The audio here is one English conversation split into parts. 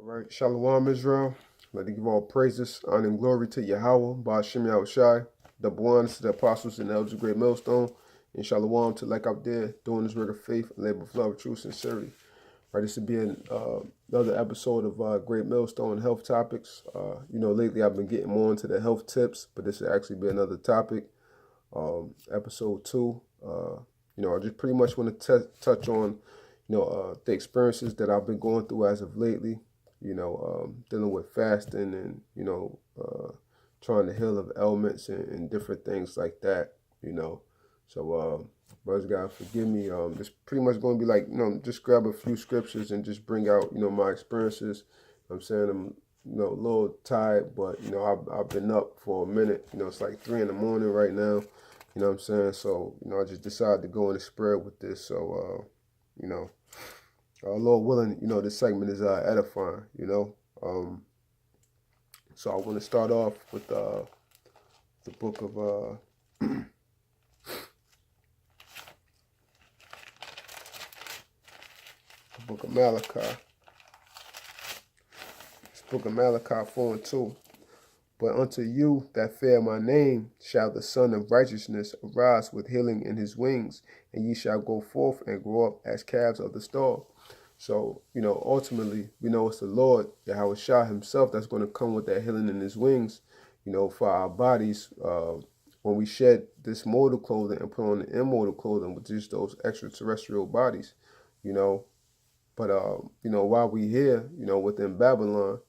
All right, Shalawam Israel. I'd like to give all praises, honor, and glory to YAHAWAH, YAHAWASHI, double honors to the apostles and elders of Great Millstone, and Shalawam to like out there doing this work of faith and labor of love, true sincerity. Right, this will be another episode of Great Millstone Health Topics. Lately I've been getting more into the health tips, but this will actually be another topic. Episode 2. I just pretty much want to touch on, the experiences that I've been going through as of lately. Dealing with fasting and, trying to heal of ailments and different things like that, So, brothers, God, forgive me. It's pretty much going to be like, just grab a few scriptures and just bring out, my experiences. I'm saying I'm, a little tired, but, I've been up for a minute. It's like 3 in the morning right now. You know what I'm saying? So, I just decided to go in the spread with this. So, Lord willing, this segment is edifying, So I want to start off with the book of the book of Malachi. This book of Malachi 4:2. But unto you that fear my name shall the Son of Righteousness arise with healing in his wings, and ye shall go forth and grow up as calves of the stall. So, ultimately, we know it's the Lord, YAHAWASHI himself, that's going to come with that healing in his wings, for our bodies when we shed this mortal clothing and put on the immortal clothing with just those extraterrestrial bodies, But, while we here, within Babylon,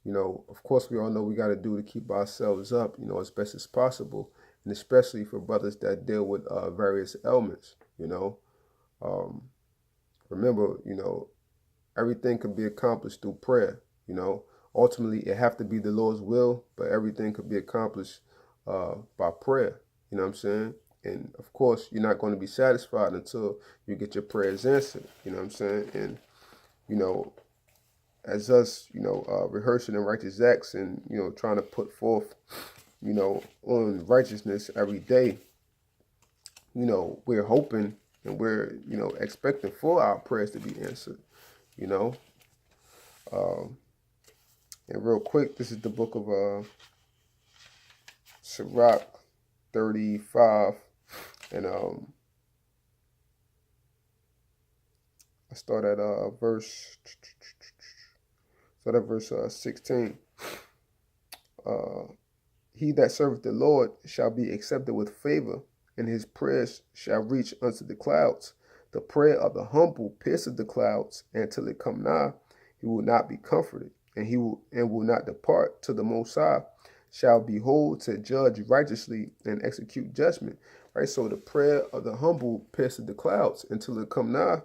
of course, we all know we got to do to keep ourselves up, as best as possible, and especially for brothers that deal with various ailments, Remember, everything can be accomplished through prayer, Ultimately, it have to be the Lord's will, but everything could be accomplished by prayer, you know what I'm saying? And, of course, you're not going to be satisfied until you get your prayers answered, you know what I'm saying? And, as us, rehearsing in righteous acts and, trying to put forth, on righteousness every day, we're hoping and we're, expecting for our prayers to be answered, And real quick, this is the book of Sirach 35, and I start at verse 16. He that serveth the Lord shall be accepted with favor, and his prayers shall reach unto the clouds. The prayer of the humble pierceth the clouds, and till it come nigh, he will not be comforted, and will not depart till the Most High shall behold to judge righteously and execute judgment. Right? So the prayer of the humble pierceth the clouds, until it come nigh,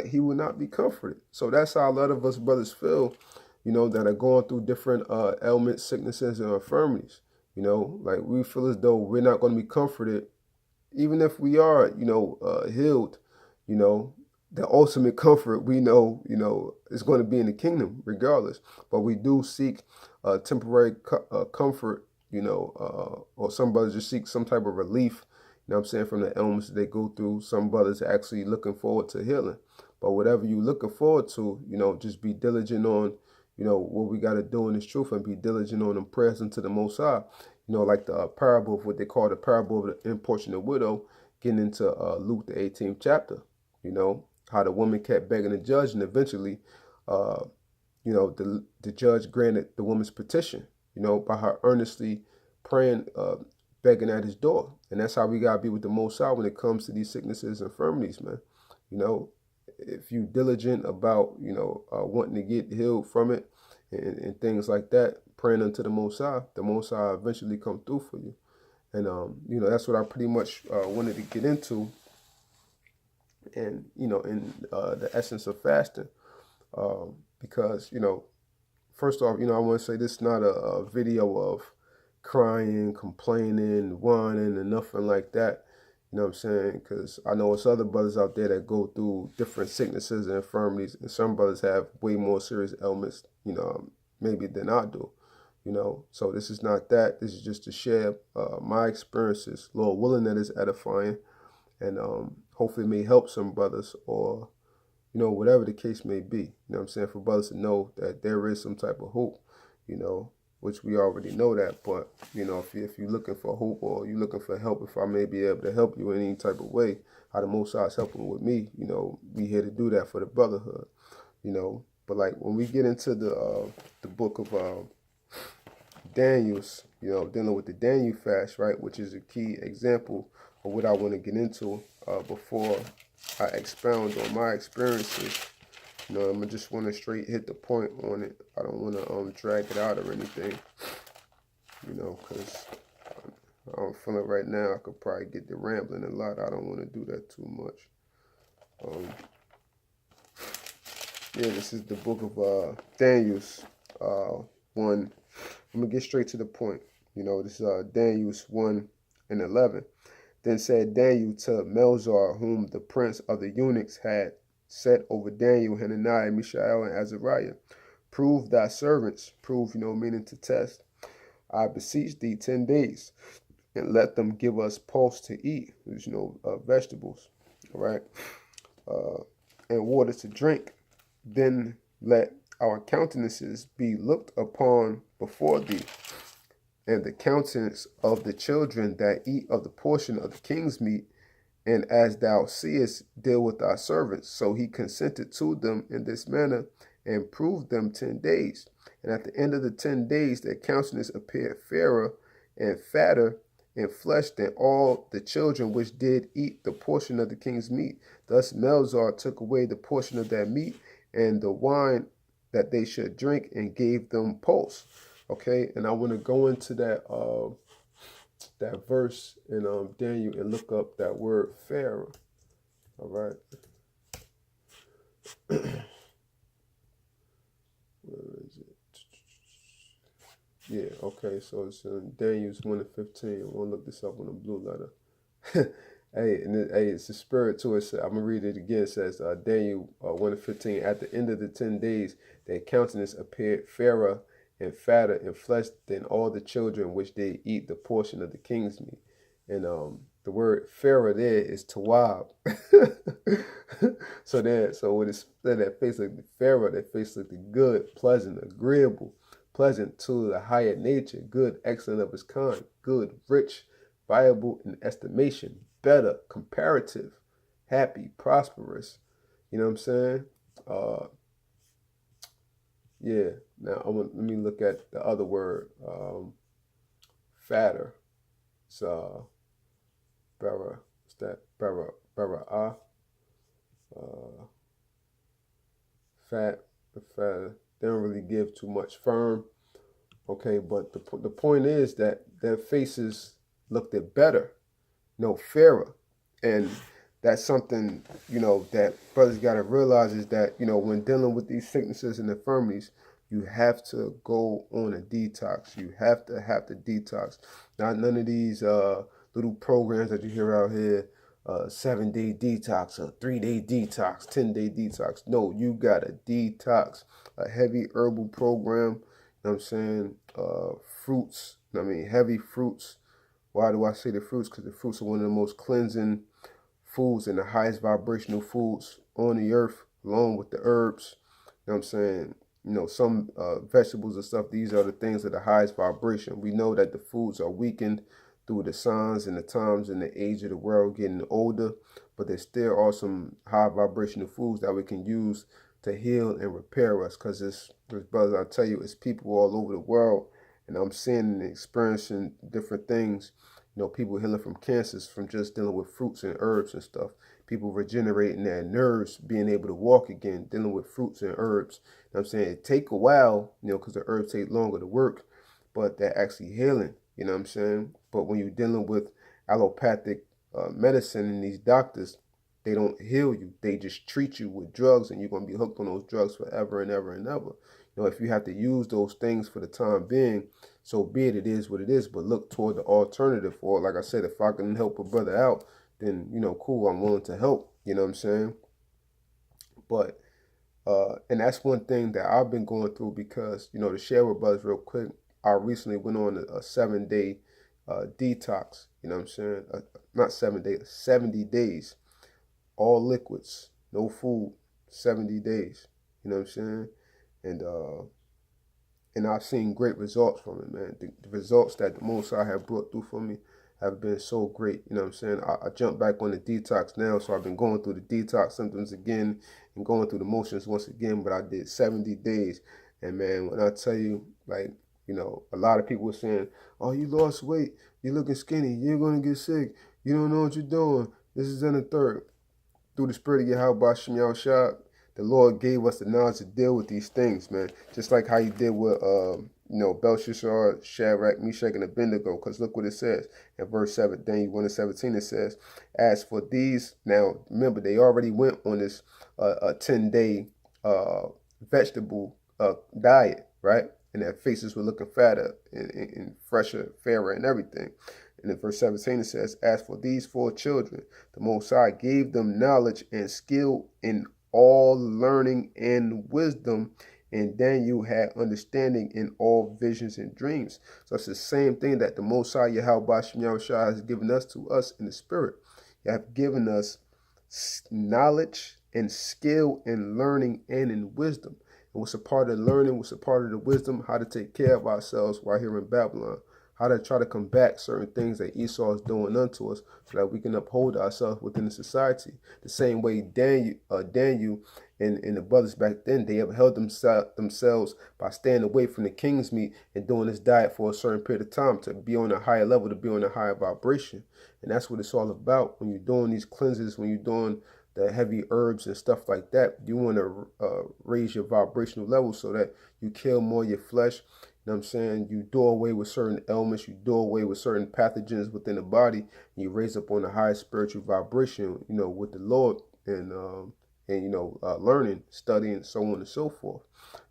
he will not be comforted. So that's how a lot of us brothers feel, that are going through different ailments, sicknesses, and infirmities. Like we feel as though we're not going to be comforted, even if we are, healed. The ultimate comfort we know, is going to be in the kingdom regardless. But we do seek temporary comfort, or some brothers just seek some type of relief, from the ailments that they go through. Some brothers are actually looking forward to healing. But whatever you're looking forward to, just be diligent on, what we got to do in this truth, and be diligent on them prayers unto the Most High. Like the parable of what they call the parable of the importunate widow, getting into Luke, the 18th chapter, how the woman kept begging the judge, and eventually, the judge granted the woman's petition, by her earnestly praying, begging at his door. And that's how we got to be with the Most High when it comes to these sicknesses and infirmities, man. If you diligent about, wanting to get healed from it and things like that, praying unto the Most High eventually come through for you. And, that's what I pretty much wanted to get into. And, in the essence of fasting, because, first off, I want to say this is not a video of crying, complaining, whining, and nothing like that. You know what I'm saying? Because I know it's other brothers out there that go through different sicknesses and infirmities, and some brothers have way more serious ailments, maybe than I do. So this is not that. This is just to share my experiences, Lord willing, that is edifying, and hopefully may help some brothers, or you know, whatever the case may be. You know what I'm saying? For brothers to know that there is some type of hope, you know, which we already know that. But, you know, if you're looking for hope or you're looking for help, if I may be able to help you in any type of way, how the Most High is helping with me, you know, we here to do that for the brotherhood, you know. But like when we get into the book of Daniel's, you know, dealing with the Daniel fast, right, which is a key example of what I want to get into before I expound on my experiences. You know, I'm just want to straight hit the point on it. I don't want to drag it out or anything, you know, because I'm feeling right now I could probably get the rambling a lot. I don't want to do that too much. Yeah, this is the book of Daniel's 1. I'm going to get straight to the point. You know, this is Daniel's 1:11. Then said Daniel to Melzar, whom the prince of the eunuchs had set over Daniel, Hananiah, Mishael, and Azariah, prove thy servants, prove, you know, meaning to test, I beseech thee 10 days, and let them give us pulse to eat, you know, vegetables, all right, and water to drink. Then let our countenances be looked upon before thee, and the countenance of the children that eat of the portion of the king's meat, and as thou seest, deal with thy servants. So he consented to them in this manner, and proved them 10 days. And at the end of the 10 days, their countenance appeared fairer and fatter in flesh than all the children which did eat the portion of the king's meat. Thus Melzar took away the portion of their meat and the wine that they should drink, and gave them pulse. Okay, and I want to go into that that verse in Daniel and look up that word Pharaoh. All right. Where is it? Yeah, okay, so it's in Daniel's 1:15. I want to look this up on the blue letter. Hey, and it's a spirit to it. I'm going to read it again. It says, Daniel 1:15, at the end of the 10 days, their countenance appeared fairer and fatter in flesh than all the children which they eat the portion of the king's meat. And the word fairer there is tawab. So when it's that face looked fairer, that face looked good, pleasant, agreeable, pleasant to the higher nature, good, excellent of its kind, good, rich, viable in estimation, better, comparative, happy, prosperous. You know what I'm saying? Yeah. Now let me look at the other word, fatter. It's bara. What's that? Bara. Fat. The fatter. They don't really give too much firm. Okay, but the point is that their faces looked it better, no fairer, and that's something, you know, that brothers got to realize is that, you know, when dealing with these sicknesses and infirmities, you have to go on a detox. You have to detox. Not none of these little programs that you hear out here, 7-day detox, a 3-day detox, 10-day detox. No, you got to detox. A heavy herbal program. You know what I'm saying? Fruits. I mean, heavy fruits. Why do I say the fruits? Because the fruits are one of the most cleansing foods and the highest vibrational foods on the earth, along with the herbs. You know what I'm saying? You know, some vegetables and stuff, these are the things of the highest vibration. We know that the foods are weakened through the signs and the times and the age of the world getting older, but there still are some high vibrational foods that we can use to heal and repair us. Because it's, brothers, I tell you, it's people all over the world, and I'm seeing and experiencing different things. You know, people healing from cancers from just dealing with fruits and herbs and stuff. People regenerating their nerves, being able to walk again, dealing with fruits and herbs. You know what I'm saying? It take a while, you know, because the herbs take longer to work, but they're actually healing. You know what I'm saying? But when you're dealing with allopathic medicine and these doctors, they don't heal you. They just treat you with drugs, and you're going to be hooked on those drugs forever and ever and ever. You know, if you have to use those things for the time being, so be it. It is what it is. But look toward the alternative. Or like I said, if I can help a brother out, then, you know, cool, I'm willing to help. You know what I'm saying? But, and that's one thing that I've been going through because, you know, to share with brothers real quick, I recently went on a 7-day detox. You know what I'm saying? Not 7 days, 70 days. All liquids, no food, 70 days. You know what I'm saying? And I've seen great results from it, man. The results that the Most High have brought through for me have been so great. You know what I'm saying? I jumped back on the detox now, so I've been going through the detox symptoms again and going through the motions once again, but I did 70 days. And man, when I tell you, like, you know, a lot of people were saying, oh, you lost weight, you're looking skinny, you're going to get sick, you don't know what you're doing, this is in the third. Through the spirit of YAHAWASHI, the Lord gave us the knowledge to deal with these things, man. Just like how he did with, Belshazzar, Shadrach, Meshach, and Abednego. Because look what it says in verse 7, Daniel 1:17. It says, as for these, now remember, they already went on this a 10-day vegetable diet, right? And their faces were looking fatter and fresher, fairer, and everything. And in verse 17 it says, as for these 4 children, the Most High gave them knowledge and skill in all learning and wisdom, and Daniel had understanding in all visions and dreams. So it's the same thing that the Most High YAHAWASHI has given us to us in the spirit. He have given us knowledge and skill in learning and in wisdom. And what's a part of the learning, what's a part of the wisdom? How to take care of ourselves while here in Babylon. How to try to combat certain things that Esau is doing unto us so that we can uphold ourselves within the society. The same way Daniel and the brothers back then, they upheld themselves by staying away from the king's meat and doing this diet for a certain period of time to be on a higher level, to be on a higher vibration. And that's what it's all about. When you're doing these cleanses, when you're doing the heavy herbs and stuff like that, you want to raise your vibrational level so that you kill more of your flesh. You know what I'm saying? You do away with certain ailments, you do away with certain pathogens within the body, and you raise up on a higher spiritual vibration, you know, with the Lord and learning, studying, so on and so forth.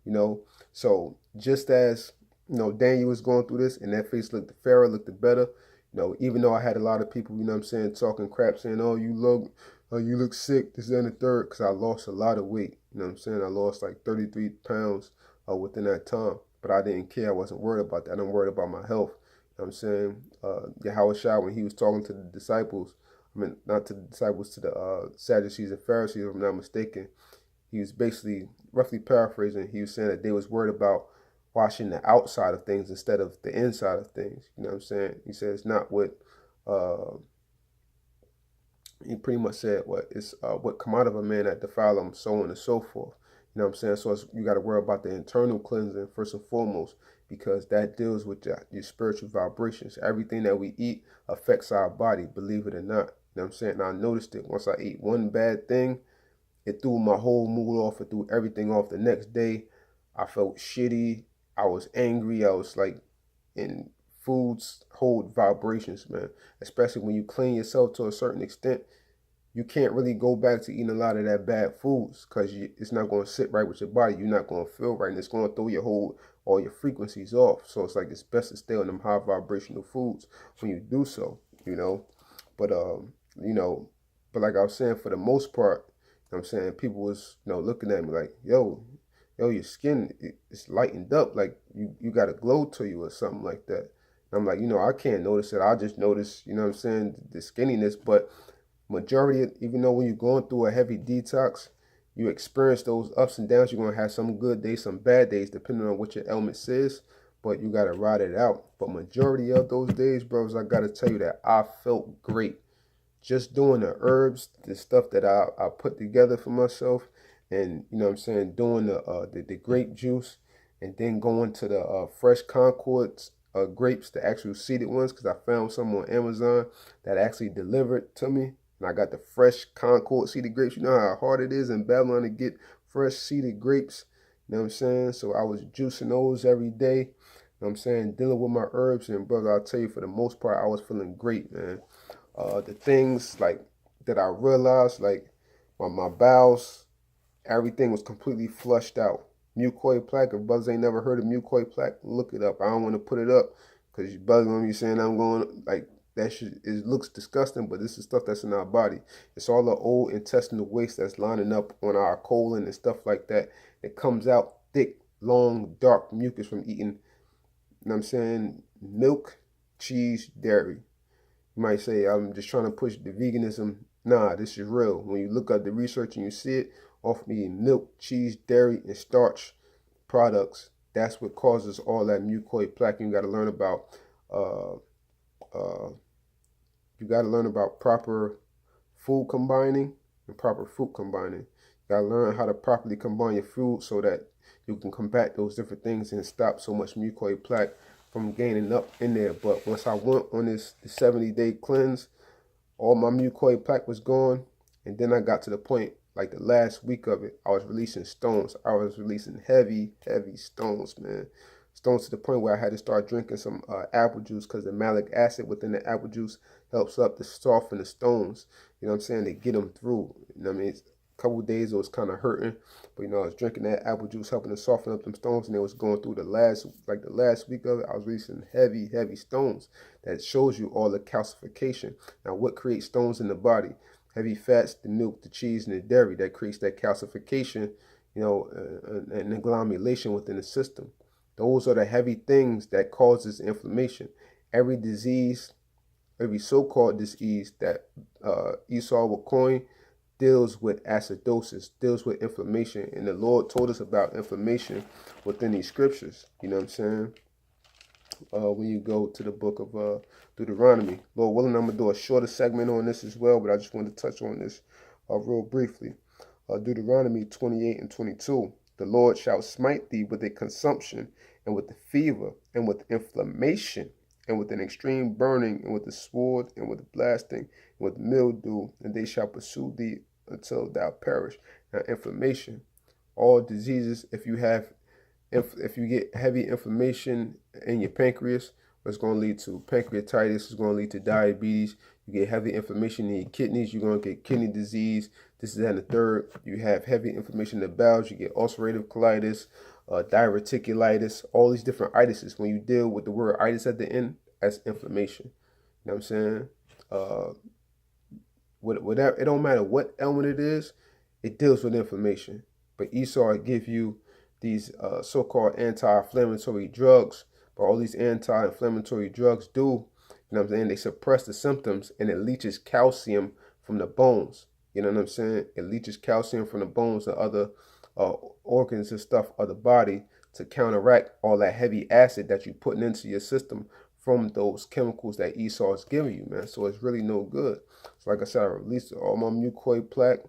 You know, so just as, you know, Daniel was going through this and that face looked fairer, looked better, you know, even though I had a lot of people, you know what I'm saying, talking crap, saying, oh, you look sick, this and the third, because I lost a lot of weight. You know what I'm saying? I lost like 33 pounds within that time. But I didn't care. I wasn't worried about that. I'm worried about my health. You know what I'm saying? YAHAWASHI, when he was talking to the disciples, I mean, not to the disciples, to the Sadducees and Pharisees, if I'm not mistaken, he was basically, roughly paraphrasing, he was saying that they was worried about washing the outside of things instead of the inside of things. You know what I'm saying? He said it's not what, he pretty much said what come out of a man that defile him, so on and so forth. You know what I'm saying? So you got to worry about the internal cleansing first and foremost, because that deals with your spiritual vibrations. Everything that we eat affects our body, believe it or not. You know what I'm saying? And I noticed it. Once I ate one bad thing, it threw my whole mood off. It threw everything off the next day. I felt shitty. I was angry. I was like, in foods hold vibrations, man. Especially when you clean yourself to a certain extent. You can't really go back to eating a lot of that bad foods because it's not going to sit right with your body. You're not going to feel right, and it's going to throw all your frequencies off. So it's like it's best to stay on them high vibrational foods when you do so, you know. But but like I was saying, for the most part, you know what I'm saying, people was, you know, looking at me like, yo, your skin is lightened up, like you got a glow to you or something like that. And I'm like, you know, I can't notice it. I just notice, you know what I'm saying, the skinniness, but majority, even though when you're going through a heavy detox, you experience those ups and downs. You're going to have some good days, some bad days, depending on what your ailment says, but you got to ride it out. But majority of those days, bros, I got to tell you that I felt great. Just doing the herbs, the stuff that I put together for myself, and, you know what I'm saying, doing the grape juice, and then going to the fresh Concords grapes, the actual seeded ones, because I found some on Amazon that actually delivered to me. And I got the fresh Concord seeded grapes. You know how hard it is in Babylon to get fresh seeded grapes. You know what I'm saying? So I was juicing those every day. You know what I'm saying? Dealing with my herbs. And brother, I'll tell you, for the most part, I was feeling great, man. The things like that I realized, like my bowels, everything was completely flushed out. Mucoid plaque. If brothers ain't never heard of mucoid plaque, look it up. I don't want to put it up because you brothers gonna be saying I'm going like, that shit, it looks disgusting, but this is stuff that's in our body. It's all the old intestinal waste that's lining up on our colon and stuff like that. It comes out thick, long, dark mucus from eating, you know what I'm saying, milk, cheese, dairy. You might say, I'm just trying to push the veganism. Nah, this is real. When you look at the research and you see it, off from eating milk, cheese, dairy, and starch products. That's what causes all that mucoid plaque. You got to learn about uh, uh, proper food combining and proper fruit combining. You got to learn how to properly combine your food so that you can combat those different things and stop so much mucoid plaque from gaining up in there. But once I went on this 70-day cleanse, all my mucoid plaque was gone. And then I got to the point, like the last week of it, I was releasing stones. I was releasing heavy stones, man. Stones to the point where I had to start drinking some apple juice, because the malic acid within the apple juice helps up to soften the stones. You know what I'm saying? To get them through. You know what I mean? A couple of days it was kind of hurting, but I was drinking that apple juice, helping to soften up them stones, and it was going through the last week of it. I was releasing heavy stones. That shows you all the calcification. Now, what creates stones in the body? Heavy fats, the milk, the cheese, and the dairy. That creates that calcification, and agglomeration within the system. Those are the heavy things that causes inflammation. Every disease, every so-called disease that Esau will coin, deals with acidosis, deals with inflammation. And the Lord told us about inflammation within these scriptures. You know what I'm saying? When you go to the book of Deuteronomy. Lord willing, I'm going to do a shorter segment on this as well, but I just wanted to touch on this real briefly. Deuteronomy 28 and 22. The Lord shall smite thee with a consumption, and with the fever, and with inflammation, and with an extreme burning, and with the sword, and with blasting, and with mildew, and they shall pursue thee until thou perish. Now, inflammation, all diseases, if you get heavy inflammation in your pancreas, it's going to lead to pancreatitis, it's going to lead to diabetes. You get heavy inflammation in your kidneys, you're going to get kidney disease. This is and the third. You have heavy inflammation in the bowels, you get ulcerative colitis, diverticulitis, all these different itises. When you deal with the word itis at the end, that's inflammation. You know what I'm saying? Whatever, it don't matter what element it is, it deals with inflammation. But Esau will give you these so-called anti-inflammatory drugs. But all these anti-inflammatory drugs do, you know what I'm saying, they suppress the symptoms, and it leaches calcium from the bones. You know what I'm saying? It leaches calcium from the bones and other organs and stuff of the body to counteract all that heavy acid that you're putting into your system from those chemicals that Esau is giving you, man. So it's really no good. So like I said, I released all my mucoid plaque.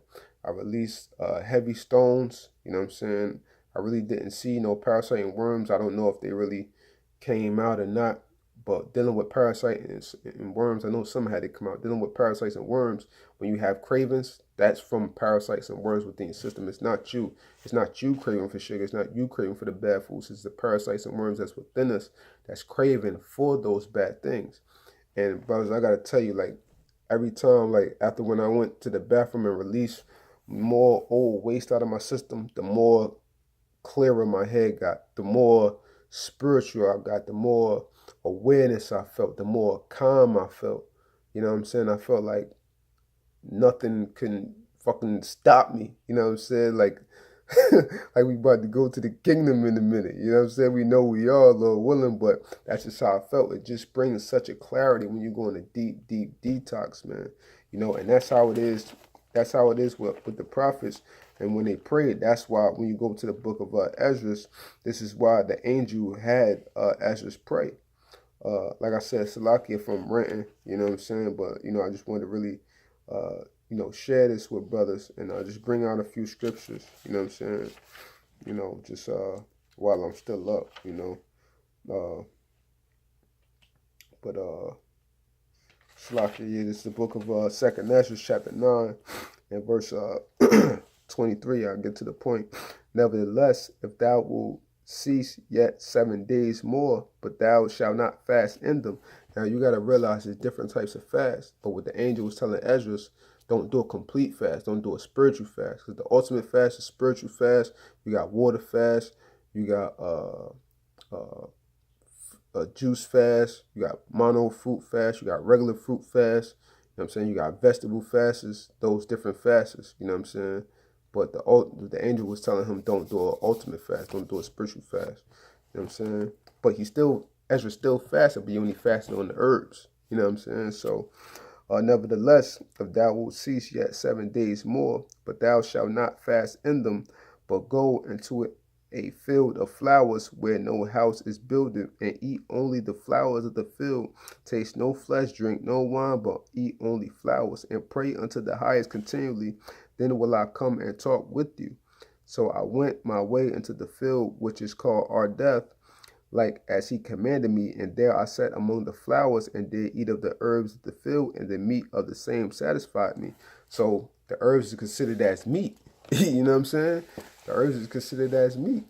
I released heavy stones. You know what I'm saying? I really didn't see no parasite and worms. I don't know if they really came out or not. But dealing with parasites and worms, I know some had to come out. Dealing with parasites and worms, when you have cravings, that's from parasites and worms within your system. It's not you. It's not you craving for sugar. It's not you craving for the bad foods. It's the parasites and worms that's within us that's craving for those bad things. And brothers, I got to tell you, like, every time, like, after when I went to the bathroom and released more old waste out of my system, the more clearer my head got, the more spiritual I got, the more awareness I felt, the more calm I felt. You know what I'm saying? I felt like nothing can fucking stop me. You know what I'm saying? Like, like we about to go to the kingdom in a minute. You know what I'm saying? We know we are, Lord willing, but that's just how I felt. It just brings such a clarity when you go in a deep detox, man. You know, and that's how it is. That's how it is with the prophets. And when they prayed, that's why when you go to the book of Ezra, this is why the angel had Ezra pray. Like I said, Salakia from ranting, you know what I'm saying? But, you know, I just wanted to really, you know, share this with brothers and just bring out a few scriptures, you know what I'm saying? You know, just while I'm still up, you know. But Salakia, yeah, this is the book of 2nd Ezra, chapter 9, and verse 23. I'll get to the point. Nevertheless, if thou wilt cease yet 7 days more, but thou shalt not fast in them. Now you got to realize there's different types of fast. But what the angel was telling Ezra, don't do a complete fast. Don't do a spiritual fast. Because the ultimate fast is spiritual fast. You got water fast. You got a juice fast. You got mono fruit fast. You got regular fruit fast. You know what I'm saying? You got vegetable fasts. Those different fasts. You know what I'm saying? But the angel was telling him, don't do an ultimate fast. Don't do a spiritual fast. You know what I'm saying? But Ezra still fasted, but he only fasted on the herbs. You know what I'm saying? So, Nevertheless, if thou wilt cease yet 7 days more, but thou shalt not fast in them, but go into a field of flowers where no house is builded, and eat only the flowers of the field. Taste no flesh, drink no wine, but eat only flowers, and pray unto the highest continually. Then will I come and talk with you. So I went my way into the field, which is called Ardeth, like as he commanded me, and there I sat among the flowers, and did eat of the herbs of the field, and the meat of the same satisfied me. So the herbs is considered as meat. You know what I'm saying? The herbs is considered as meat.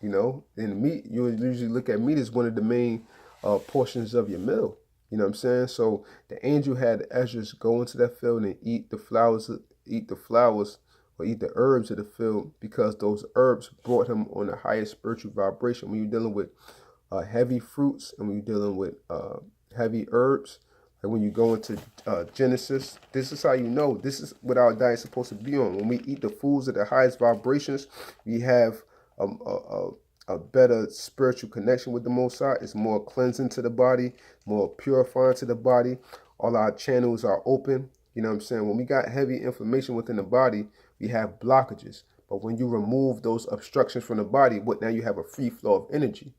You know, and meat, you usually look at meat as one of the main portions of your meal. You know what I'm saying? So the angel had Ezra go into that field and eat the flowers, or eat the herbs of the field, because those herbs brought him on the highest spiritual vibration. When you're dealing with heavy fruits, and when you're dealing with heavy herbs, like when you go into Genesis, this is how you know this is what our diet is supposed to be on. When we eat the foods of the highest vibrations, we have a better spiritual connection with the Most High. It's more cleansing to the body, more purifying to the body. All our channels are open. You know what I'm saying? When we got heavy inflammation within the body, we have blockages. But when you remove those obstructions from the body, now you have a free flow of energy.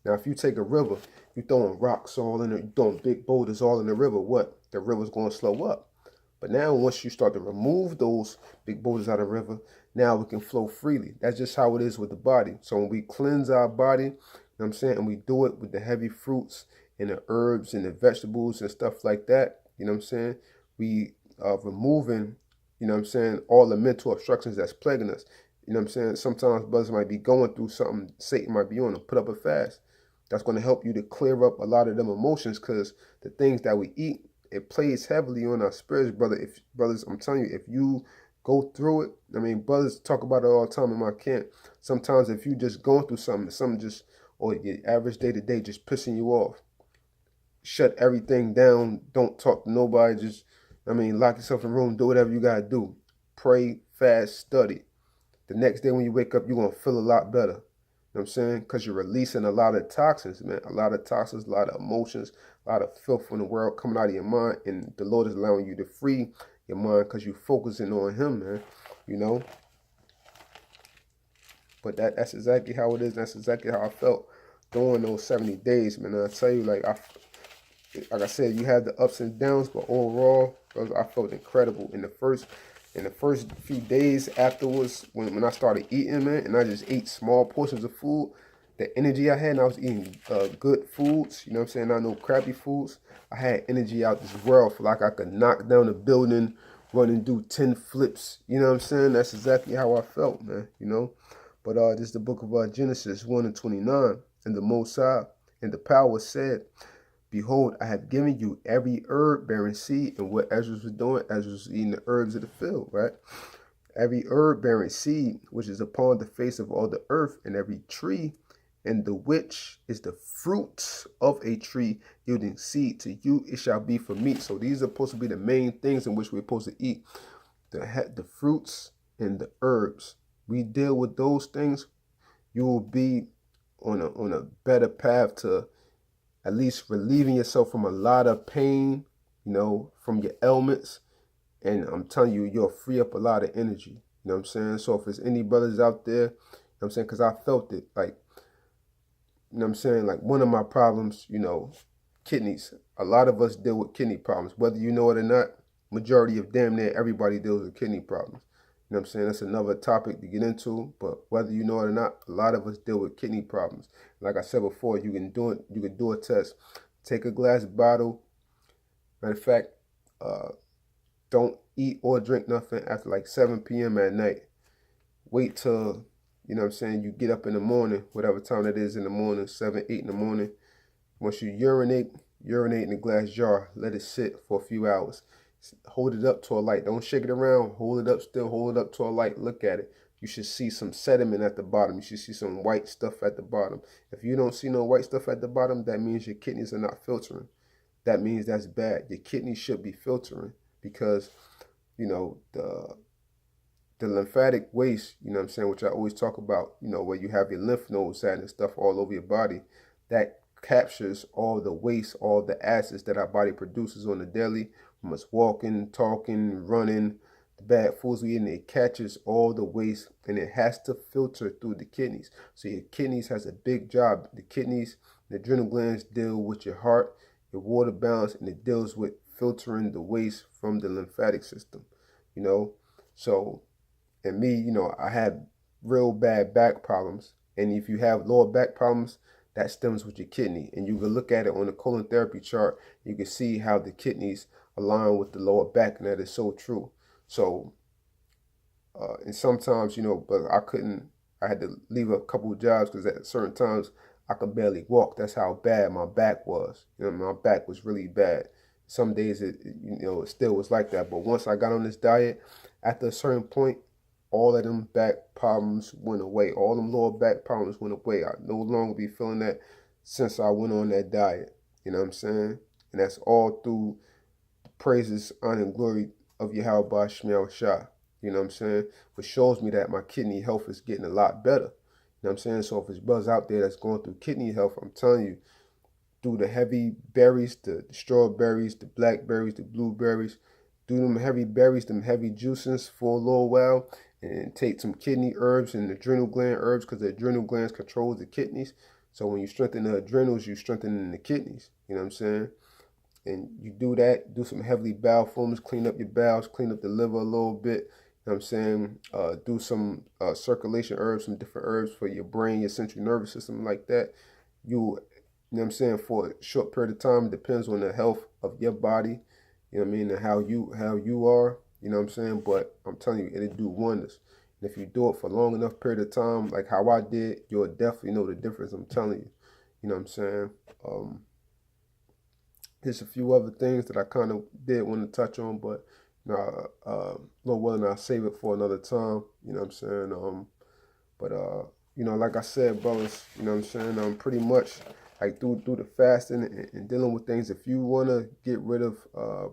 Now, if you take a river, you're throwing rocks all in it, you're throwing big boulders all in the river, what? The river's going to slow up. But now, once you start to remove those big boulders out of the river, now we can flow freely. That's just how it is with the body. So when we cleanse our body, you know what I'm saying, and we do it with the heavy fruits and the herbs and the vegetables and stuff like that, you know what I'm saying, we are removing, you know what I'm saying, all the mental obstructions that's plaguing us. You know what I'm saying? Sometimes brothers might be going through something, Satan might be on them. Put up a fast. That's going to help you to clear up a lot of them emotions, because the things that we eat, it plays heavily on our spirits, brothers. I'm telling you, if you go through it, I mean, brothers talk about it all the time in my camp. Sometimes if you just going through something just, or your average day to day just pissing you off, shut everything down. Don't talk to nobody. Just, I mean, lock yourself in a room. Do whatever you got to do. Pray, fast, study. The next day when you wake up, you're going to feel a lot better. You know what I'm saying? Because you're releasing a lot of toxins, man. A lot of toxins, a lot of emotions, a lot of filth from the world coming out of your mind. And the Lord is allowing you to free your mind because you're focusing on Him, man. You know? But that's exactly how it is. That's exactly how I felt during those 70 days, man. And I tell you, like I said, you have the ups and downs, but overall, I felt incredible. In the first few days afterwards, when I started eating, man, and I just ate small portions of food, the energy I had, and I was eating good foods, you know what I'm saying, not no crappy foods. I had energy out this world. For like I could knock down a building, run and do 10 flips, you know what I'm saying? That's exactly how I felt, man, you know? But this is the book of Genesis 1:29, and the Most High and the power said, Behold, I have given you every herb bearing seed. And what Ezra was doing, Ezra was eating the herbs of the field, right? Every herb bearing seed, which is upon the face of all the earth, and every tree, and the which is the fruit of a tree yielding seed, to you it shall be for meat. So these are supposed to be the main things in which we're supposed to eat. The fruits and the herbs. We deal with those things, you will be on a better path to at least relieving yourself from a lot of pain, you know, from your ailments. And I'm telling you, you'll free up a lot of energy. You know what I'm saying? So if there's any brothers out there, you know what I'm saying, because I felt it, like, you know what I'm saying, like one of my problems, you know, kidneys. A lot of us deal with kidney problems. Whether you know it or not, majority of damn near everybody deals with kidney problems. You know what I'm saying? That's another topic to get into, but whether you know it or not, a lot of us deal with kidney problems. Like I said before, you can do a test. Take a glass bottle. Matter of fact, don't eat or drink nothing after like 7 p.m. at night. Wait till, you know what I'm saying, you get up in the morning, whatever time it is in the morning, 7, 8 in the morning. Once you urinate in a glass jar. Let it sit for a few hours. Hold it up to a light. Don't shake it around. Hold it up still. Hold it up to a light. Look at it. You should see some sediment at the bottom. You should see some white stuff at the bottom. If you don't see no white stuff at the bottom, that means your kidneys are not filtering. That means that's bad. Your kidneys should be filtering, because, you know, the lymphatic waste, you know what I'm saying, which I always talk about, you know, where you have your lymph nodes at and stuff all over your body, that captures all the waste, all the acids that our body produces on a daily how much walking, talking, running, the bad foods we eating, it catches all the waste and it has to filter through the kidneys. So your kidneys has a big job. The kidneys, the adrenal glands deal with your heart, your water balance, and it deals with filtering the waste from the lymphatic system, you know. So, and me, you know, I had real bad back problems. And if you have lower back problems, that stems with your kidney. And you can look at it on the colon therapy chart. You can see how the kidneys align with the lower back, and that is so true. So, and sometimes, you know, but I had to leave a couple of jobs because at certain times I could barely walk. That's how bad my back was. You know, my back was really bad. Some days it still was like that. But once I got on this diet, after a certain point, all of them back problems went away. All them lower back problems went away. I no longer be feeling that since I went on that diet. You know what I'm saying? And that's all through the praises, honor, and glory of YAHAWASHI. You know what I'm saying? Which shows me that my kidney health is getting a lot better. You know what I'm saying? So if there's brothers out there that's going through kidney health, I'm telling you, do the heavy berries, the strawberries, the blackberries, the blueberries, do them heavy berries, them heavy juices for a little while, and take some kidney herbs and adrenal gland herbs, because the adrenal glands control the kidneys. So when you strengthen the adrenals, you strengthen the kidneys. You know what I'm saying? And you do that, do some heavily bowel movements, clean up your bowels, clean up the liver a little bit. You know what I'm saying? Do some circulation herbs, some different herbs for your brain, your central nervous system, like that. You know what I'm saying, for a short period of time. It depends on the health of your body, you know what I mean, and how you are, you know what I'm saying. But I'm telling you, it'll do wonders. And if you do it for a long enough period of time, like how I did, you'll definitely know the difference. I'm telling you, you know what I'm saying. There's a few other things that I kind of did want to touch on, but Lord willing, I'll save it for another time. You know what I'm saying. But like I said, brothers, you know what I'm saying. Pretty much like through the fasting and dealing with things. If you want to get rid of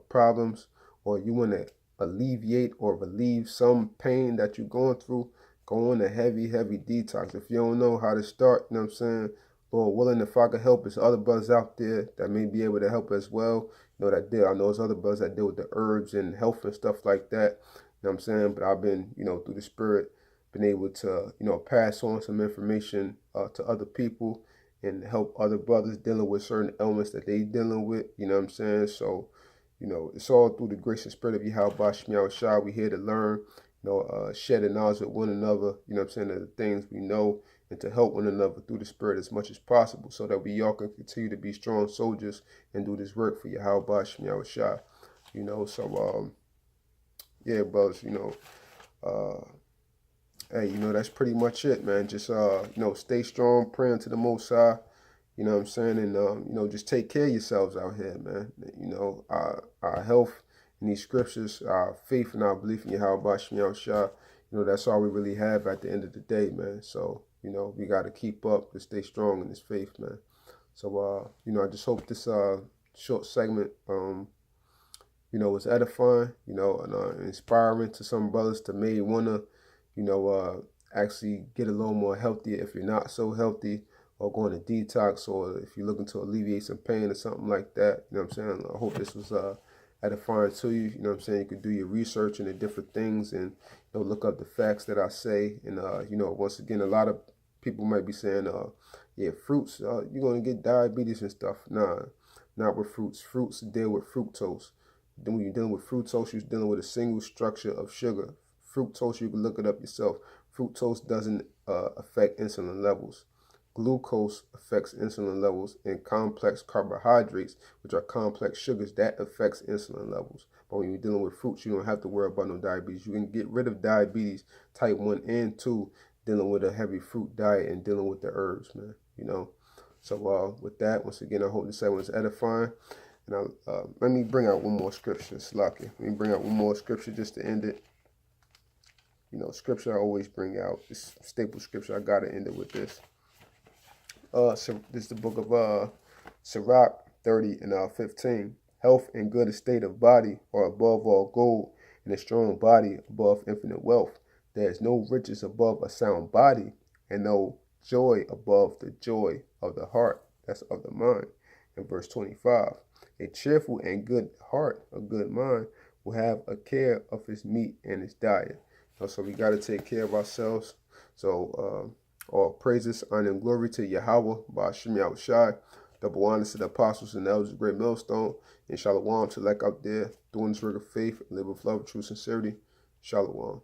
problems, or you want to alleviate or relieve some pain that you're going through, go on a heavy detox. If you don't know how to start, you know what I'm saying, Lord willing, if I could help, there's other brothers out there that may be able to help as well. You know, that deal. I know there's other brothers that deal with the herbs and health and stuff like that. You know what I'm saying? But I've been, through the Spirit, been able to, pass on some information to other people and help other brothers dealing with certain ailments that they dealing with. You know what I'm saying? So, it's all through the grace and spirit of YAHAWASHI. We're here to learn, share the knowledge with one another, you know what I'm saying, the things we know, and to help one another through the Spirit as much as possible, so that we all can continue to be strong soldiers and do this work for YAHAWASHI. So yeah, brothers, hey, that's pretty much it, man. Just stay strong, praying to the Most High, you know what I'm saying, and just take care of yourselves out here, man. Our health in these scriptures, our faith and our belief in YAHAWASHI, that's all we really have at the end of the day, man. So we got to keep up to stay strong in this faith, man. So, I just hope this short segment, was edifying, and inspiring to some brothers to maybe want to, actually get a little more healthier if you're not so healthy, or going to detox, or if you're looking to alleviate some pain or something like that. You know what I'm saying? I hope this was edifying to you. You know what I'm saying? You could do your research into different things and look up the facts that I say. And once again, a lot of people might be saying, yeah, fruits, you're going to get diabetes and stuff. Nah, not with fruits. Fruits deal with fructose. Then when you're dealing with fructose, you're dealing with a single structure of sugar. Fructose, you can look it up yourself. Fructose doesn't affect insulin levels. Glucose affects insulin levels, and complex carbohydrates, which are complex sugars, that affects insulin levels. But when you're dealing with fruits, you don't have to worry about no diabetes. You can get rid of diabetes type 1 and 2 dealing with a heavy fruit diet and dealing with the herbs, man. So with that, once again, I hope this segment was edifying. And let me bring out one more scripture. It's lucky. Let me bring out one more scripture just to end it. Scripture I always bring out. This staple scripture. I got to end it with this. So this is the book of Sirach 30 and 15. Health and good estate of body are above all gold, and a strong body above infinite wealth. There is no riches above a sound body, and no joy above the joy of the heart. That's of the mind. In verse 25. A cheerful and good heart, a good mind, will have a care of his meat and his diet. So we got to take care of ourselves. So all praises, honor, and glory to YAHAWAH by YAHAWASHI. Double honors to the apostles and elders of Great Millstone. And SHALAWAM to like out there, doing this work of faith, and live with love, true sincerity. SHALAWAM.